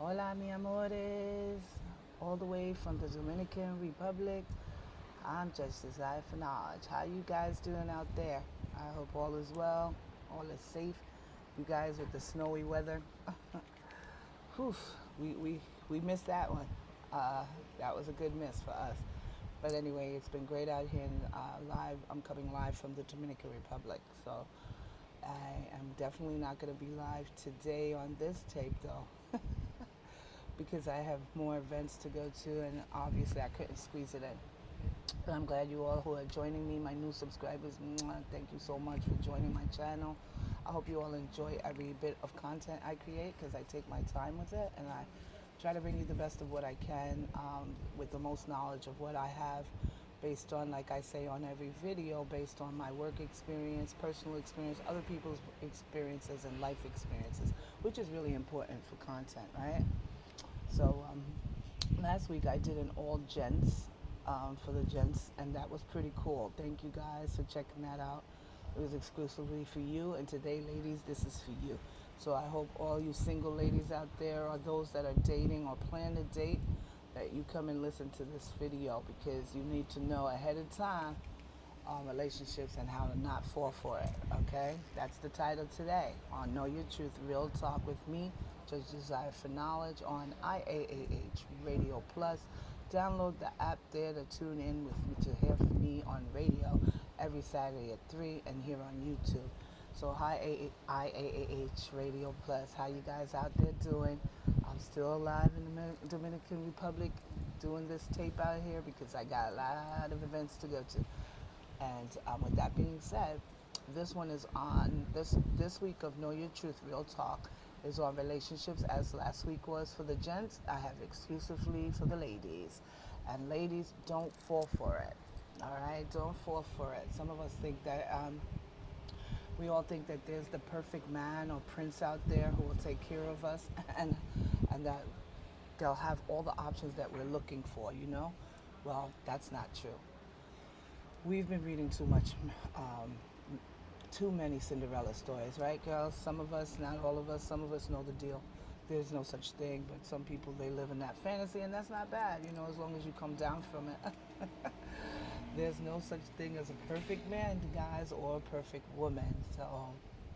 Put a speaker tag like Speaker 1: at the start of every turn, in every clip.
Speaker 1: Hola, mi amores. All the way from the Dominican Republic. I'm just Desire for Knowledge. How you guys doing out there? I hope all is well, all is safe. You guys with the snowy weather. Whew, we missed that one. That was a good miss for us. But anyway, it's been great out here in live. I'm coming live from the Dominican Republic. So I am definitely not going to be live today on this tape though. Because I have more events to go to, and obviously I couldn't squeeze it in. But I'm glad you all who are joining me, my new subscribers. Thank you so much for joining my channel. I hope you all enjoy every bit of content I create because I take my time with it and I try to bring you the best of what I can with the most knowledge of what I have based on, like I say on every video, based on my work experience, personal experience, other people's experiences, and life experiences, which is really important for content, right? So last week I did an all gents for the gents, and that was pretty cool. Thank you guys for checking that out. It was exclusively for you, and today, ladies, this is for you. So I hope all you single ladies out there, or those that are dating or plan to date, that you come and listen to this video because you need to know ahead of time relationships and how to not fall for it. Okay, that's the title today on Know Your Truth, Real Talk with me, Judge Desire for Knowledge on IAAH Radio Plus. Download the app there to tune in with me to hear from me on radio every Saturday at 3 and here on YouTube. So hi IAAH Radio Plus, how you guys out there doing? I'm still alive in the Dominican Republic doing this tape out here because I got a lot of events to go to. And with that being said, this one is on this week of Know Your Truth, Real Talk is on relationships, as last week was for the gents. I have exclusively for the ladies, and ladies, don't fall for it. All right, don't fall for it. Some of us think that we all think that there's the perfect man or prince out there who will take care of us, and that they'll have all the options that we're looking for. Well, that's not true. We've been reading too many Cinderella stories, right, girls? Some of us, not all of us, some of us know the deal. There's no such thing, but some people, they live in that fantasy, and that's not bad, as long as you come down from it. There's no such thing as a perfect man, guys, or a perfect woman, so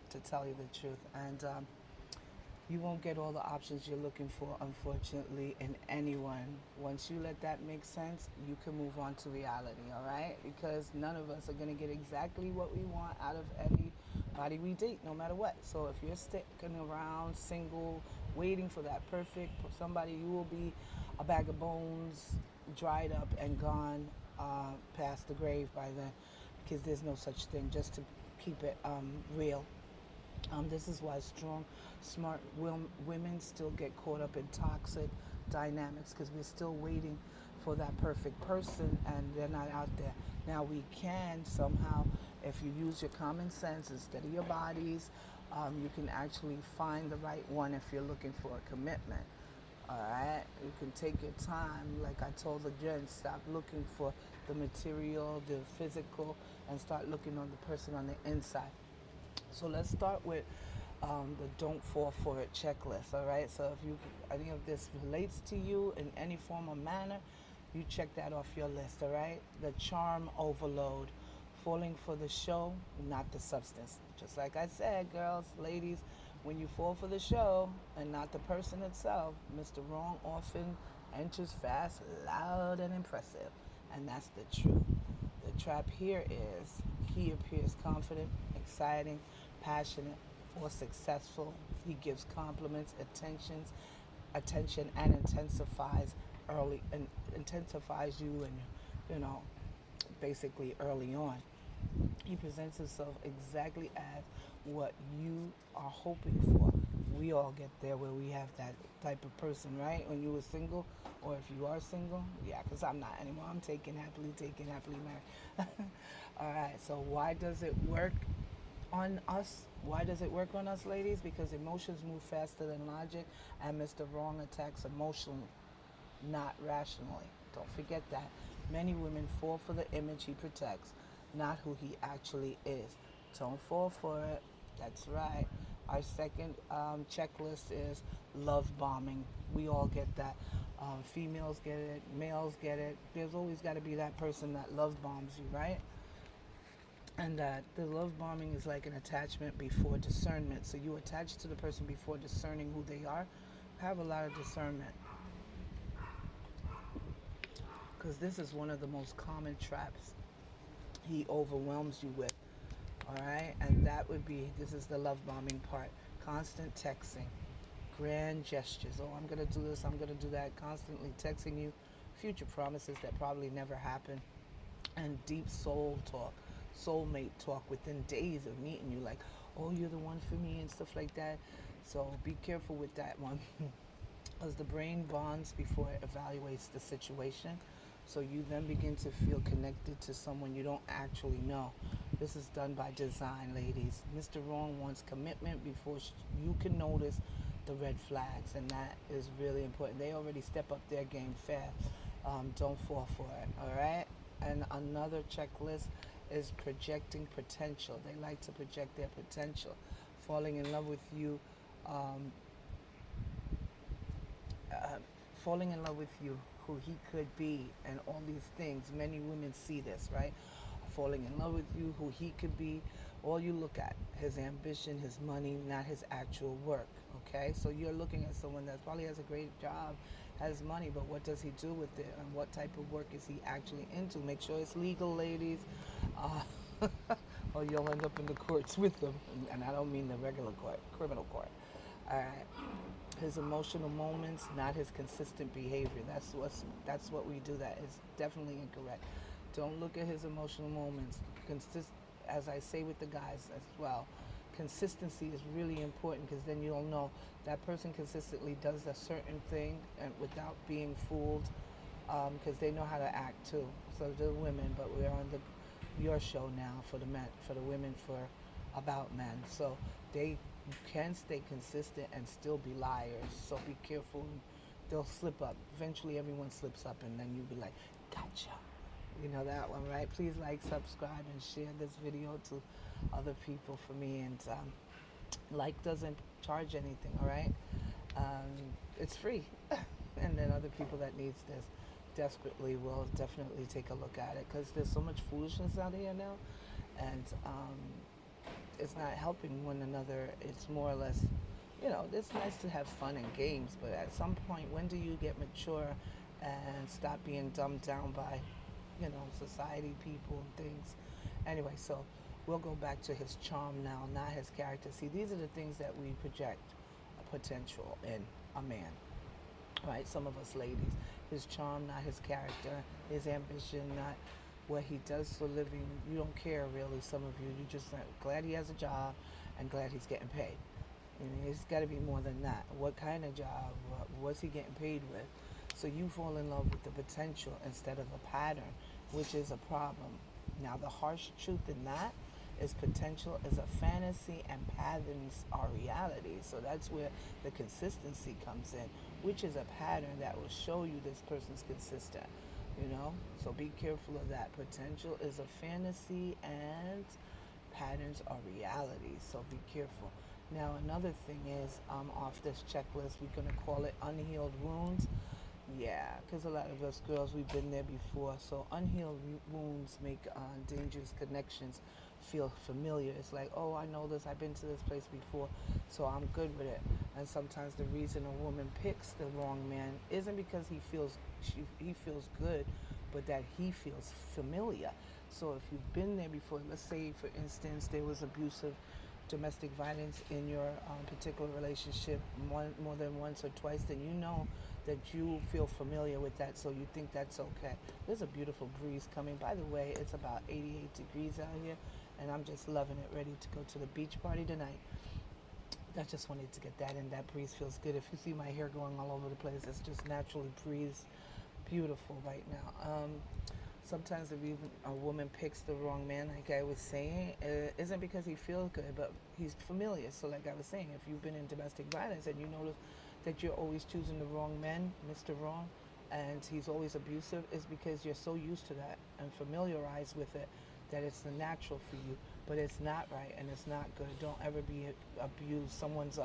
Speaker 1: to tell you the truth. And you won't get all the options you're looking for, unfortunately, in anyone. Once you let that make sense, you can move on to reality, all right? Because none of us are going to get exactly what we want out of anybody we date, no matter what. So if you're sticking around single, waiting for that perfect somebody, you will be a bag of bones, dried up and gone past the grave by then, because there's no such thing, just to keep it real. This is why strong, smart women still get caught up in toxic dynamics, because we're still waiting for that perfect person and they're not out there. Now, we can somehow, if you use your common sense instead of your bodies, you can actually find the right one if you're looking for a commitment. All right, you can take your time. Like I told the gents, stop looking for the material, the physical, and start looking on the person on the inside. So let's start with the don't fall for it checklist, all right? So if any of this relates to you in any form or manner, you check that off your list, all right? The charm overload, falling for the show, not the substance. Just like I said, girls, ladies, when you fall for the show and not the person itself, Mr. Wrong often enters fast, loud, and impressive. And that's the truth. The trap here is he appears confident, exciting, passionate, or successful. He gives compliments, attention, and intensifies you, and you know, basically early on. He presents himself exactly as what you are hoping for. We all get there where we have that type of person, right? When you were single, or if you are single, yeah, because I'm not anymore. I'm taken happily married. All right, so why does it work on us? Why does it work on us, ladies? Because emotions move faster than logic, and Mr. Wrong attacks emotionally, not rationally. Don't forget that. Many women fall for the image he protects, not who he actually is. Don't fall for it. That's right. Our second checklist is love bombing. We all get that. Females get it, males get it. There's always got to be that person that love bombs you, right? And that the love bombing is like an attachment before discernment. So you attach to the person before discerning who they are. Have a lot of discernment, because this is one of the most common traps he overwhelms you with. All right, and that would be, this is the love bombing part: constant texting, grand gestures. Oh, I'm gonna do this, I'm gonna do that. Constantly texting you future promises that probably never happen, and deep soul talk, soulmate talk within days of meeting you, like, oh, you're the one for me and stuff like that. So be careful with that one. As the brain bonds before it evaluates the situation. So you then begin to feel connected to someone you don't actually know. This is done by design, ladies. Mr. Wrong wants commitment before you can notice the red flags, and that is really important. They already step up their game fast. Don't fall for it, all right? And another checklist is projecting potential. They like to project their potential. Falling in love with you, um, uh, falling in love with you, who he could be, and all these things. Many women see this, right? Falling in love with you, who he could be. All you look at, his ambition, his money, not his actual work. Okay, so you're looking at someone that probably has a great job, has money, but what does he do with it, and what type of work is he actually into? Make sure it's legal, ladies, or you'll end up in the courts with them. And I don't mean the regular court, criminal court. All right. His emotional moments, not his consistent behavior. That's what we do. That is definitely incorrect. Don't look at his emotional moments. As I say with the guys as well, consistency is really important, because then you'll know that person consistently does a certain thing and without being fooled, because they know how to act too. So the women, but we're on your show now for the men, for the women, for about men. So they can stay consistent and still be liars. So be careful. They'll slip up. Eventually, everyone slips up, and then you'll be like, gotcha. You know that one, right? Please like, subscribe, and share this video to other people for me. And like doesn't charge anything, all right? It's free. And then other people that needs this desperately will definitely take a look at it, because there's so much foolishness out here now, and it's not helping one another. It's more or less, it's nice to have fun and games, but at some point, when do you get mature and stop being dumbed down by, society, people, and things? Anyway, so we'll go back to his charm now, not his character. See, these are the things that we project a potential in a man, right? Some of us ladies, his charm, not his character, his ambition, not what he does for a living. You don't care really, some of you. You just glad he has a job and glad he's getting paid. It's got to be more than that. What kind of job? What's he getting paid with? So you fall in love with the potential instead of the pattern, which is a problem. Now, the harsh truth in that is potential is a fantasy and patterns are reality. So that's where the consistency comes in, which is a pattern that will show you this person's consistent. So be careful of that. Potential is a fantasy and patterns are reality. So be careful. Now, another thing is, off this checklist, we're going to call it unhealed wounds. Yeah, because a lot of us girls, we've been there before. So unhealed wounds make dangerous connections feel familiar. It's like, oh, I know this. I've been to this place before, so I'm good with it. And sometimes the reason a woman picks the wrong man isn't because he feels good, but that he feels familiar. So if you've been there before, let's say, for instance, there was abusive domestic violence in your particular relationship more than once or twice, then you know that you feel familiar with that, so you think that's okay. There's a beautiful breeze coming. By the way, it's about 88 degrees out here, and I'm just loving it, ready to go to the beach party tonight. I just wanted to get that in. That breeze feels good. If you see my hair going all over the place, it's just naturally breeze. Beautiful right now. Sometimes if even a woman picks the wrong man, like I was saying, it isn't because he feels good, but he's familiar. So like I was saying, if you've been in domestic violence and you notice that you're always choosing the wrong men, Mr. Wrong, and he's always abusive, is because you're so used to that and familiarized with it that it's the natural for you. but it's not right and it's not good. Don't ever be abused. Someone's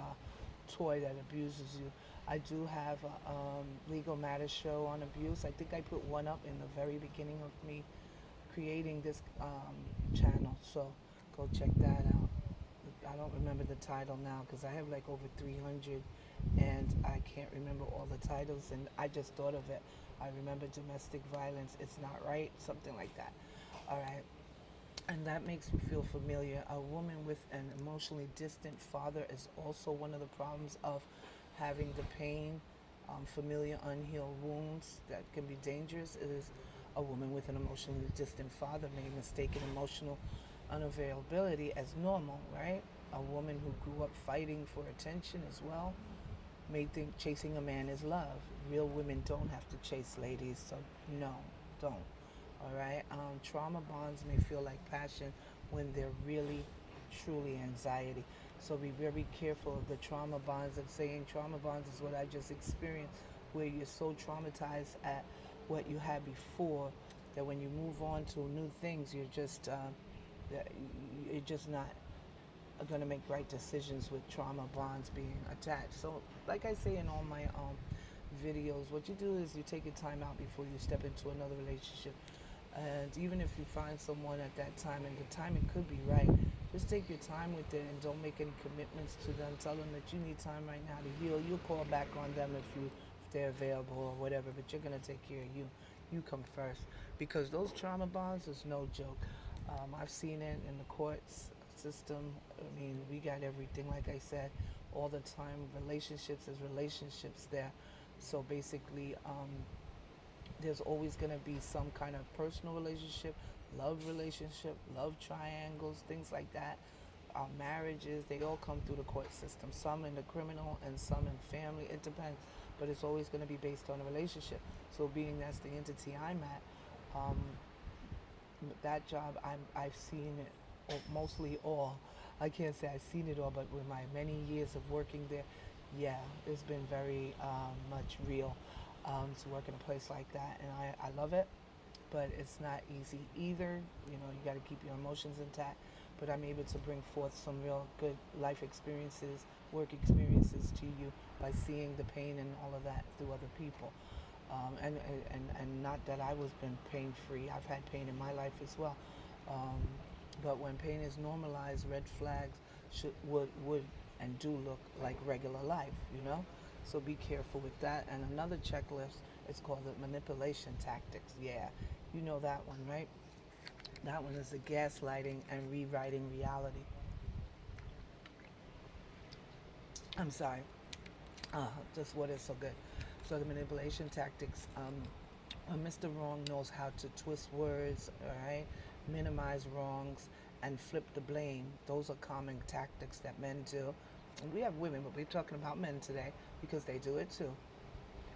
Speaker 1: toy that abuses you. I do have a legal matters show on abuse. I think I put one up in the very beginning of me creating this channel. So go check that out. I don't remember the title now because I have like over 300 and I can't remember all the titles, and I just thought of it. I remember domestic violence, it's not right, something like that. All right. And that makes me feel familiar. A woman with an emotionally distant father is also one of the problems of having the pain, familiar unhealed wounds that can be dangerous. It is a woman with an emotionally distant father may mistake an emotional unavailability as normal, right? A woman who grew up fighting for attention as well may think chasing a man is love. Real women don't have to chase ladies, so no, don't. All right. Trauma bonds may feel like passion when they're really, truly anxiety. So be very careful of the trauma bonds. I'm saying trauma bonds is what I just experienced, where you're so traumatized at what you had before that when you move on to new things, you're just not going to make right decisions with trauma bonds being attached. So, like I say in all my videos, what you do is you take your time out before you step into another relationship. And even if you find someone at that time, and the timing could be right, just take your time with it and don't make any commitments to them. Tell them that you need time right now to heal. You'll call back on them if they're available or whatever, but you're gonna take care of you. You come first, because those trauma bonds is no joke. I've seen it in the courts system. I mean, we got everything, like I said, all the time. Relationships is relationships there. So basically, there's always going to be some kind of personal relationship, love triangles, things like that. Marriages, they all come through the court system. Some in the criminal and some in family. It depends, but it's always going to be based on a relationship. So, being that's the entity I'm at, um, that job I've seen it mostly all. I can't say I've seen it all, but with my many years of working there, yeah, it's been very much real to work in a place like that, and I love it. But it's not easy either. You know, you got to keep your emotions intact. But I'm able to bring forth some real good life experiences, work experiences to you by seeing the pain and all of that through other people. And not that I was been pain free. I've had pain in my life as well. Um, but when pain is normalized, red flags would and do look like regular life, you know? So be careful with that. And another checklist is called the manipulation tactics. Yeah, you know that one, right? That one is the gaslighting and rewriting reality. I'm sorry. Just what is so good. So the manipulation tactics. Mr. Wrong knows how to twist words, all right, minimize wrongs, and flip the blame. Those are common tactics that men do. And we have women, but we're talking about men today because they do it too.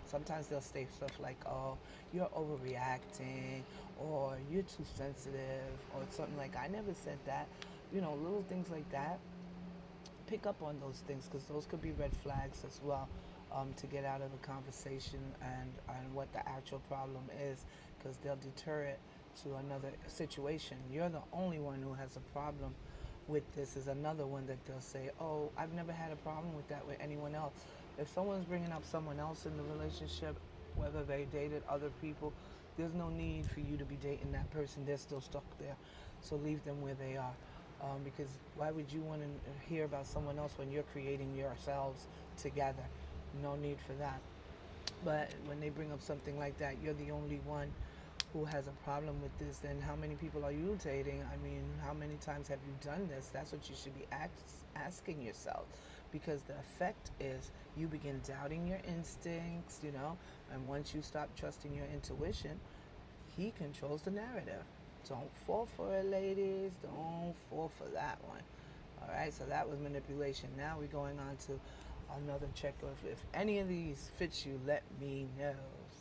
Speaker 1: Sometimes they'll say stuff like, "Oh, you're overreacting," or "You're too sensitive," or something like, "I never said that." You know, little things like that. Pick up on those things because those could be red flags as well, to get out of the conversation and what the actual problem is, because they'll deter it to another situation. You're the only one who has a problem with this. Is another one that they'll say, "Oh, I've never had a problem with that with anyone else." If someone's bringing up someone else in the relationship, whether they dated other people, there's no need for you to be dating that person. They're still stuck there. So leave them where they are. Because why would you want to hear about someone else when you're creating yourselves together? No need for that. But when they bring up something like that, you're the only one who has a problem with this. Then how many people are you dating? I mean, how many times have you done this? That's what you should be asking yourself, because the effect is you begin doubting your instincts, you know, and once you stop trusting your intuition, he controls the narrative. Don't fall for it, ladies. Don't fall for that one. All right, so that was manipulation. Now we're going on to another checklist. If any of these fits you, let me know.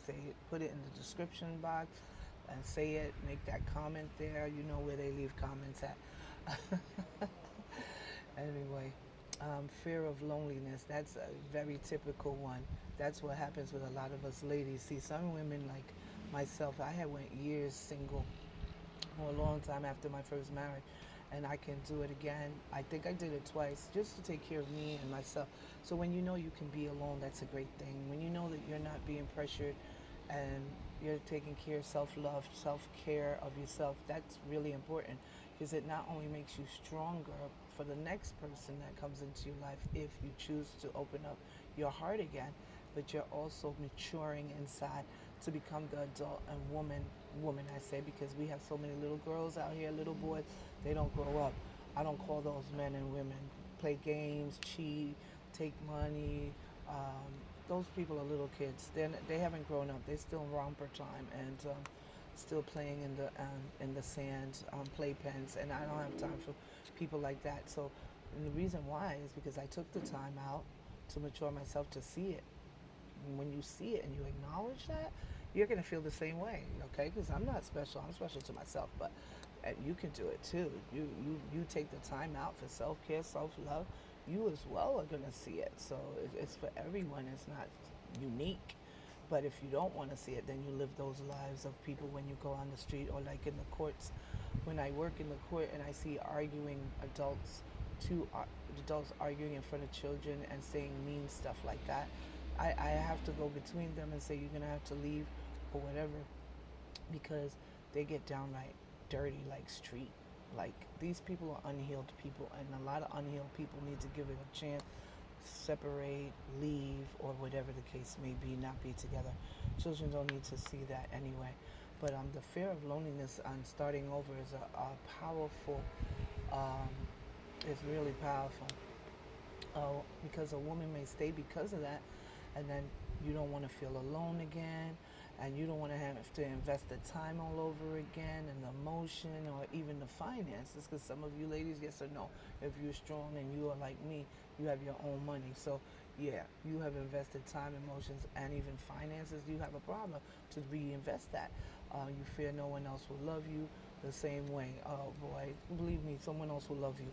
Speaker 1: Say it, put it in the description box and say it. Make that comment there. You know where they leave comments at. Anyway, fear of loneliness. That's a very typical one. That's what happens with a lot of us ladies. See, some women like myself, I had went years single for a long time after my first marriage, and I can do it again. I think I did it twice just to take care of me and myself. So when you know you can be alone, that's a great thing. When you know that you're not being pressured and you're taking care of self-love, self-care of yourself, that's really important because it not only makes you stronger for the next person that comes into your life if you choose to open up your heart again, but you're also maturing inside to become the adult and woman I say, because we have so many little girls out here, little boys, they don't grow up. I don't call those men and women. Play games, cheat, take money. Those people are little kids. They haven't grown up. They're still in romper time and still playing in the sand, playpens. And I don't have time for people like that. So, and the reason why is because I took the time out to mature myself to see it. And when you see it and you acknowledge that, you're going to feel the same way, okay? Because I'm not special. I'm special to myself, but you can do it too. You take the time out for self-care, self-love. You as well are going to see it. So it's for everyone. It's not unique. But if you don't want to see it, then you live those lives of people when you go on the street or like in the courts. When I work in the court and I see arguing two adults arguing in front of children and saying mean stuff like that, I have to go between them and say, you're going to have to leave or whatever, because they get downright dirty like street. Like, these people are unhealed people, and a lot of unhealed people need to give it a chance, separate, leave, or whatever the case may be, not be together. Children don't need to see that anyway. But the fear of loneliness and starting over is a powerful, um, it's really powerful. Because a woman may stay because of that, and then you don't want to feel alone again, and you don't want to have to invest the time all over again, and the emotion, or even the finances. Because some of you ladies, yes or no, if you're strong and you are like me, you have your own money. So yeah, you have invested time, emotions, and even finances. You have a problem to reinvest that. You fear no one else will love you the same way. Oh boy, believe me, someone else will love you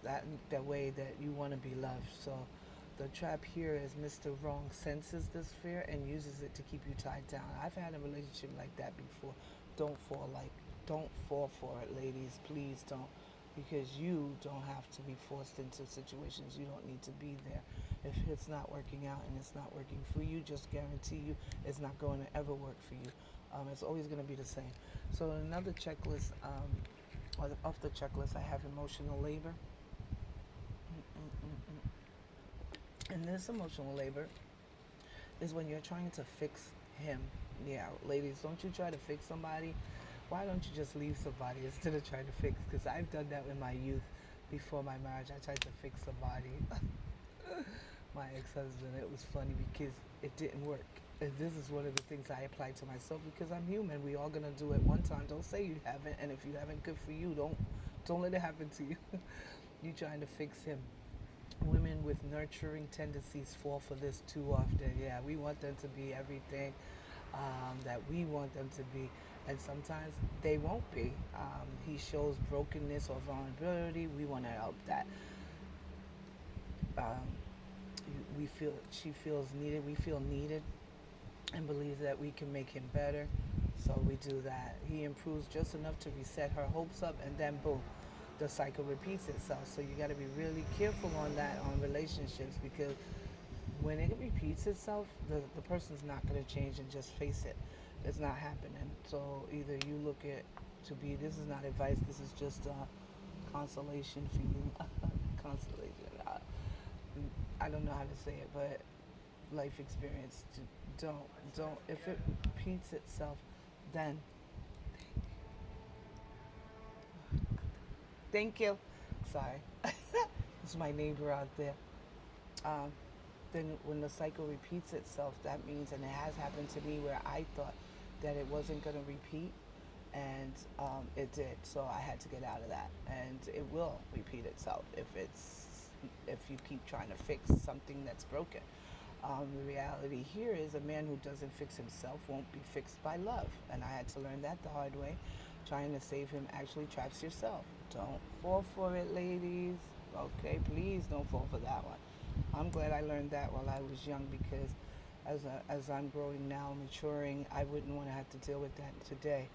Speaker 1: that way that you want to be loved. So the trap here is Mr. Wrong senses this fear and uses it to keep you tied down. I've had a relationship like that before. Don't fall for it, ladies. Please don't, because you don't have to be forced into situations you don't need to be there. If it's not working out and it's not working for you, just guarantee you it's not going to ever work for you. It's always going to be the same. So another checklist, off the checklist, I have emotional labor. And this emotional labor is when you're trying to fix him. Yeah, ladies, don't you try to fix somebody. Why don't you just leave somebody instead of trying to fix? Because I've done that in my youth. Before my marriage, I tried to fix somebody. My ex-husband. It was funny because it didn't work. And this is one of the things I apply to myself, because I'm human. We all gonna do it one time. Don't say you haven't, and if you haven't, good for you. Don't let it happen to you. You trying to fix him. Women with nurturing tendencies fall for this too often. Yeah, we want them to be everything that we want them to be, and sometimes they won't be. He shows brokenness or vulnerability. We want to help that. Um, she feels needed. We feel needed, and believes that we can make him better. So we do that. He improves just enough to reset her hopes up, and then boom, the cycle repeats itself. So you got to be really careful on that, on relationships, because when it repeats itself, the person's not going to change, and just face it. It's not happening. So either you look at to be, this is not advice, this is just consolation for you. Consolation. I don't know how to say it, but life experience. Don't. If it repeats itself, then thank you. Sorry, it's my neighbor out there. Um, then when the cycle repeats itself, that means, and it has happened to me where I thought that it wasn't going to repeat, and it did. So I had to get out of that, and it will repeat itself if you keep trying to fix something that's broken. The reality here is a man who doesn't fix himself won't be fixed by love, and I had to learn that the hard way. Trying to save him actually traps yourself. Don't fall for it, ladies. Okay, please don't fall for that one. I'm glad I learned that while I was young, because as I'm growing now, maturing, I wouldn't want to have to deal with that today.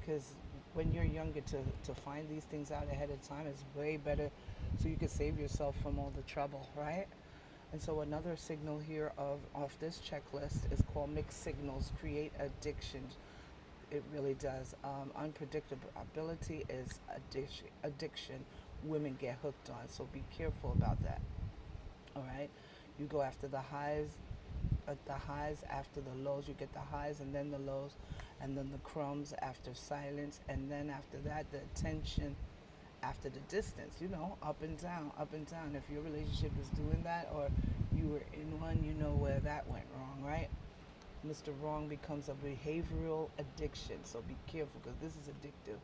Speaker 1: Because when you're younger to find these things out ahead of time is way better, so you can save yourself from all the trouble, right? And so another signal here of off this checklist is called mixed signals create addictions. It really does. Unpredictability is addiction. Women get hooked on, so be careful about that. All right, you go after the highs, the highs after the lows. You get the highs and then the lows, and then the crumbs after silence, and then after that the attention after the distance. You know, up and down, up and down. If your relationship is doing that, or you were in one, you know where that went wrong, right? Mr. Wrong becomes a behavioral addiction. So be careful because this is addictive,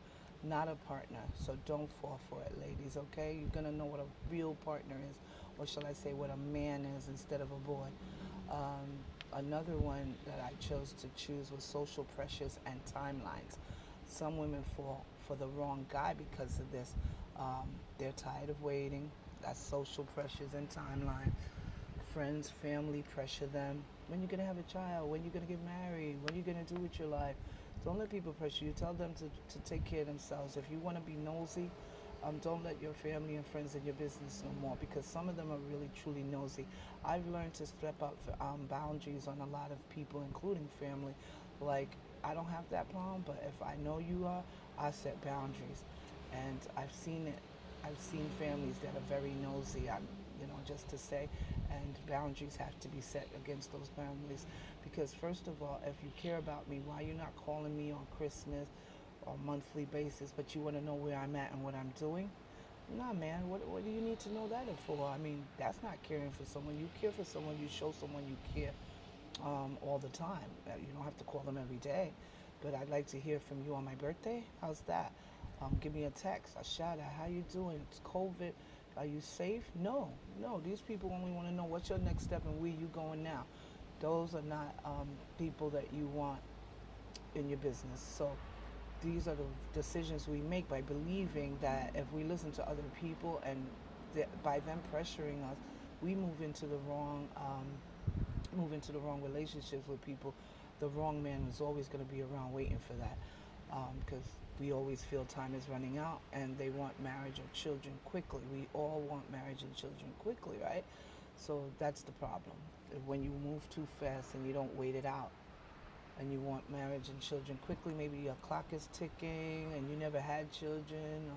Speaker 1: not a partner. So don't fall for it, ladies, okay? You're going to know what a real partner is, or shall I say what a man is instead of a boy. Another one that I chose to choose was social pressures and timelines. Some women fall for the wrong guy because of this. They're tired of waiting. That's social pressures and timeline. Friends, family pressure them. When you're gonna have a child? When you're gonna get married? What are you gonna do with your life? Don't let people pressure you. Tell them to take care of themselves. If you want to be nosy, don't let your family and friends in your business no more, because some of them are really truly nosy. I've learned to step up for, boundaries on a lot of people, including family. Like, I don't have that problem, but if I know you are, I set boundaries, and I've seen it. I've seen families that are very nosy. Just to say, and boundaries have to be set against those families, because first of all, if you care about me, why you not calling me on Christmas or monthly basis, but you want to know where I'm at and what I'm doing? Nah, man, what do you need to know that for? I mean, that's not caring for someone. You care for someone, you show someone you care, all the time. You don't have to call them every day, but I'd like to hear from you on my birthday. How's that? Give me a text, a shout out. How you doing? It's COVID. Are you safe? No, no. These people only want to know what's your next step and where you going now. Those are not people that you want in your business. So these are the decisions we make by believing that if we listen to other people and by them pressuring us, we move into the wrong relationships with people. The wrong man is always going to be around waiting for that, because we always feel time is running out and they want marriage or children quickly. We all want marriage and children quickly, right? So that's the problem. When you move too fast and you don't wait it out, and you want marriage and children quickly, maybe your clock is ticking and you never had children,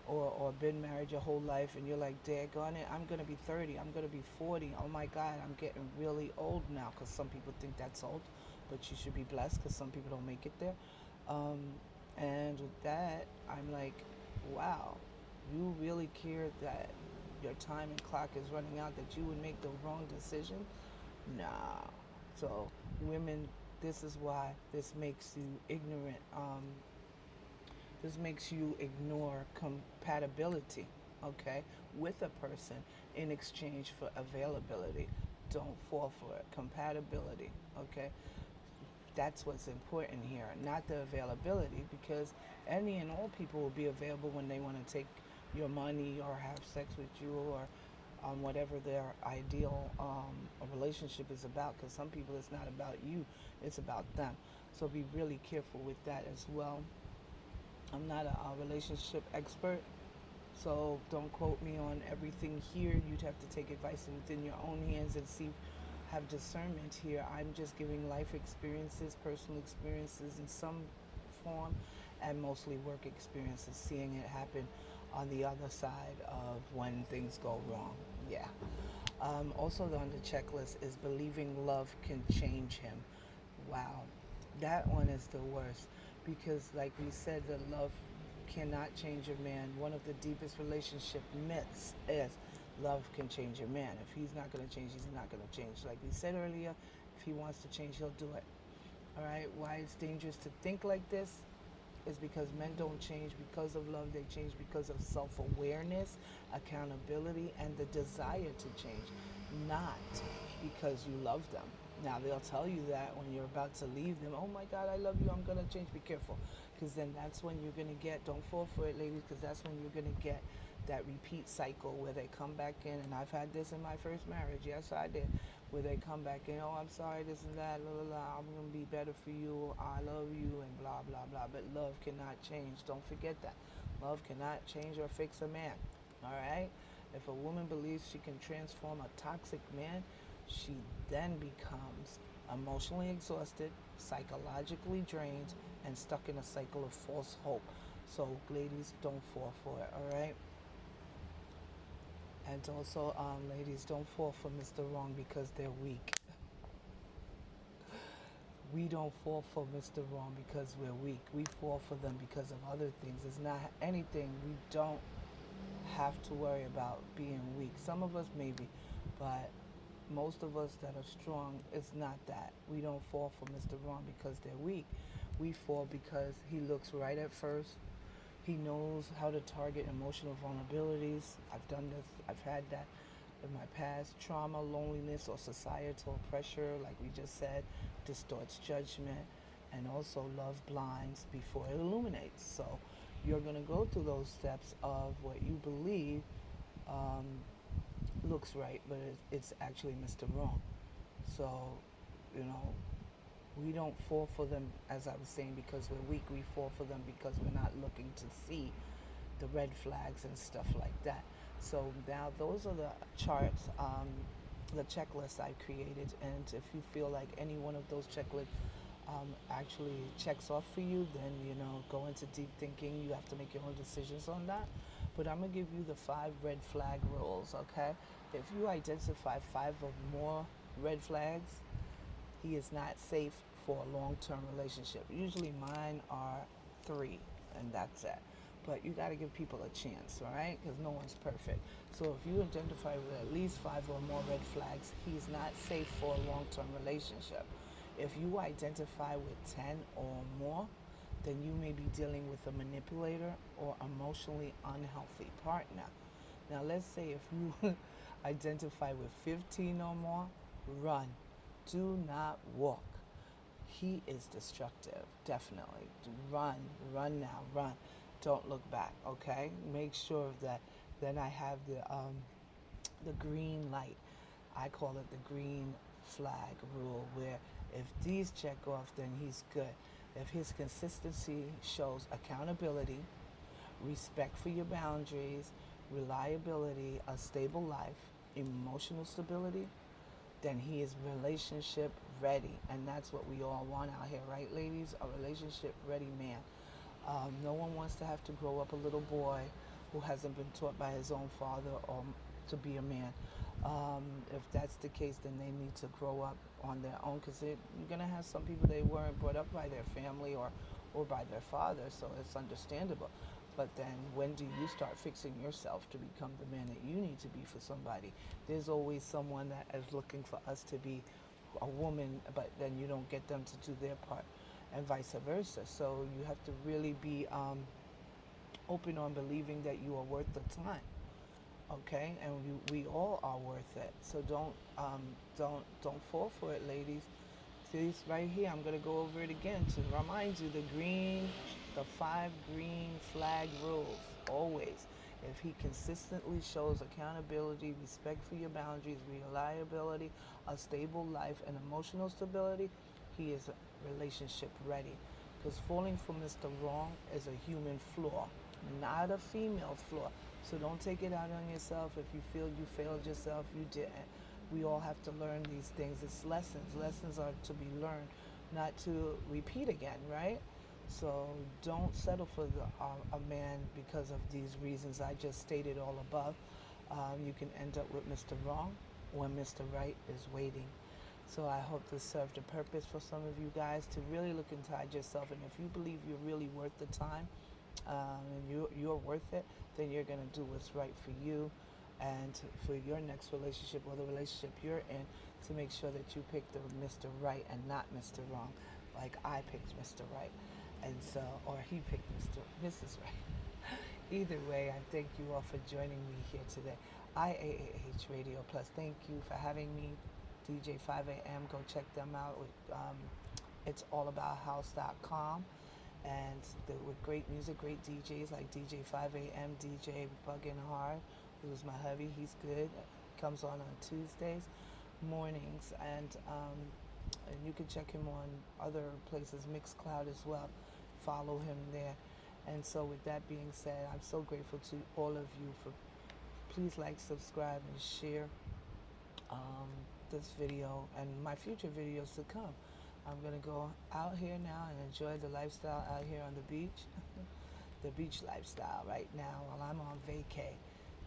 Speaker 1: or been married your whole life, and you're like, daggone it, I'm going to be 30, I'm going to be 40. Oh my God, I'm getting really old now, because some people think that's old, but you should be blessed because some people don't make it there. Um, and with that, I'm like, wow, you really care that your time and clock is running out, that you would make the wrong decision? Nah. So, women, this is why this makes you ignorant. This makes you ignore compatibility, okay, with a person in exchange for availability. Don't fall for it. Compatibility, okay? That's what's important here, not the availability, because any and all people will be available when they want to take your money or have sex with you, or whatever their ideal relationship is about, because some people it's not about you, it's about them. So be really careful with that as well. I'm not a relationship expert, so don't quote me on everything here. You'd have to take advice within your own hands and see, have discernment here. I'm just giving life experiences, personal experiences in some form, and mostly work experiences, seeing it happen on the other side of when things go wrong. Yeah. Also on the checklist is believing love can change him. Wow, that one is the worst, because, like we said, the love cannot change a man. One of the deepest relationship myths is love can change a man. If he's not going to change, he's not going to change. Like we said earlier, if he wants to change, he'll do it. All right. Why it's dangerous to think like this is because men don't change because of love. They change because of self-awareness, accountability, and the desire to change, not because you love them. Now, they'll tell you that when you're about to leave them. Oh my God, I love you, I'm going to change. Be careful, because then that's when you're going to get, don't fall for it, ladies, because that's when you're going to get that repeat cycle where they come back in, and I've had this in my first marriage. Yes, I did. Where they come back in, oh, I'm sorry, this and that, la la la, I'm gonna be better for you, I love you, and blah blah blah. But love cannot change. Don't forget that. Love cannot change or fix a man. All right. If a woman believes she can transform a toxic man, she then becomes emotionally exhausted, psychologically drained, and stuck in a cycle of false hope. So, ladies, don't fall for it, all right? And also, ladies, don't fall for Mr. Wrong because they're weak. We don't fall for Mr. Wrong because we're weak. We fall for them because of other things. It's not anything. We don't have to worry about being weak. Some of us maybe, but most of us that are strong, it's not that. We don't fall for Mr. Wrong because they're weak. We fall because he looks right at first. He knows how to target emotional vulnerabilities. I've done this, I've had that in my past. Trauma, loneliness, or societal pressure, like we just said, distorts judgment. And also, love blinds before it illuminates. So, you're going to go through those steps of what you believe um, looks right, but it's actually Mr. Wrong. So, you know, we don't fall for them, as I was saying, because we're weak. We fall for them because we're not looking to see the red flags and stuff like that. So now those are the charts, the checklists I created. And if you feel like any one of those checklists actually checks off for you, then, you know, go into deep thinking. You have to make your own decisions on that. But I'm going to give you the 5 red flag rules, okay? If you identify 5 or more red flags, he is not safe for a long-term relationship. Usually mine are 3, and that's it. But you got to give people a chance, all right? Because no one's perfect. So if you identify with at least 5 or more red flags, he's not safe for a long-term relationship. If you identify with 10 or more, then you may be dealing with a manipulator or emotionally unhealthy partner. Now, let's say if you identify with 15 or more, run. Do not walk. He is destructive, definitely. Run, run now, run. Don't look back, okay? Make sure that then I have the green light. I call it the green flag rule, where if these check off, then he's good. If his consistency shows accountability, respect for your boundaries, reliability, a stable life, emotional stability, then he is relationship ready. And that's what we all want out here, right, ladies? A relationship ready man. No one wants to have to grow up a little boy who hasn't been taught by his own father or to be a man. If that's the case, then they need to grow up on their own, because you're going to have some people, they weren't brought up by their family or by their father, so it's understandable. But then when do you start fixing yourself to become the man that you need to be for somebody? There's always someone that is looking for us to be a woman, but then you don't get them to do their part, and vice versa. So you have to really be open on believing that you are worth the time, okay? And we all are worth it. So don't fall for it, ladies. This right here, I'm gonna go over it again to remind you the 5 green flag rules. Always, if he consistently shows accountability, respect for your boundaries, reliability, a stable life, and emotional stability, he is relationship ready. Because falling for Mr. Wrong is a human flaw, not a female flaw. So don't take it out on yourself. If you feel you failed yourself, you didn't. We all have to learn these things. It's lessons. Lessons are to be learned, not to repeat again, right? So don't settle for a man because of these reasons I just stated all above. You can end up with Mr. Wrong when Mr. Right is waiting. So I hope this served a purpose for some of you guys to really look inside yourself. And if you believe you're really worth the time, and you're worth it, then you're going to do what's right for you and for your next relationship or the relationship you're in, to make sure that you pick the Mr. Right and not Mr. Wrong, like I picked Mr. Right, and so, or he picked Mrs. Right. Either way, I thank you all for joining me here today. IAAH Radio Plus, thank you for having me. DJ 5 a.m. Go check them out. It's allabouthouse.com. and with great music, great DJs like DJ 5 a.m., DJ Buggin' Hard, who's my hubby. He's good. Comes on Tuesdays mornings, and you can check him on other places, Mixcloud as well. Follow him there. And so, with that being said, I'm so grateful to all of you for please like, subscribe, and share um, this video and my future videos to come. I'm going to go out here now and enjoy the lifestyle out here on the beach, the beach lifestyle right now while I'm on vacay.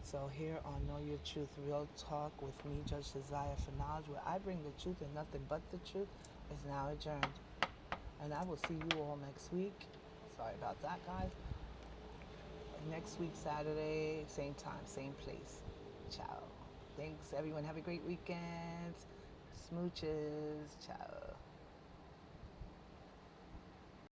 Speaker 1: So here on Know Your Truth, Real Talk with me, Judge Desire for Knowledge, where I bring the truth and nothing but the truth, is now adjourned. And I will see you all next week. Sorry about that, guys. Next week, Saturday, same time, same place. Ciao. Thanks, everyone. Have a great weekend. Smooches. Ciao.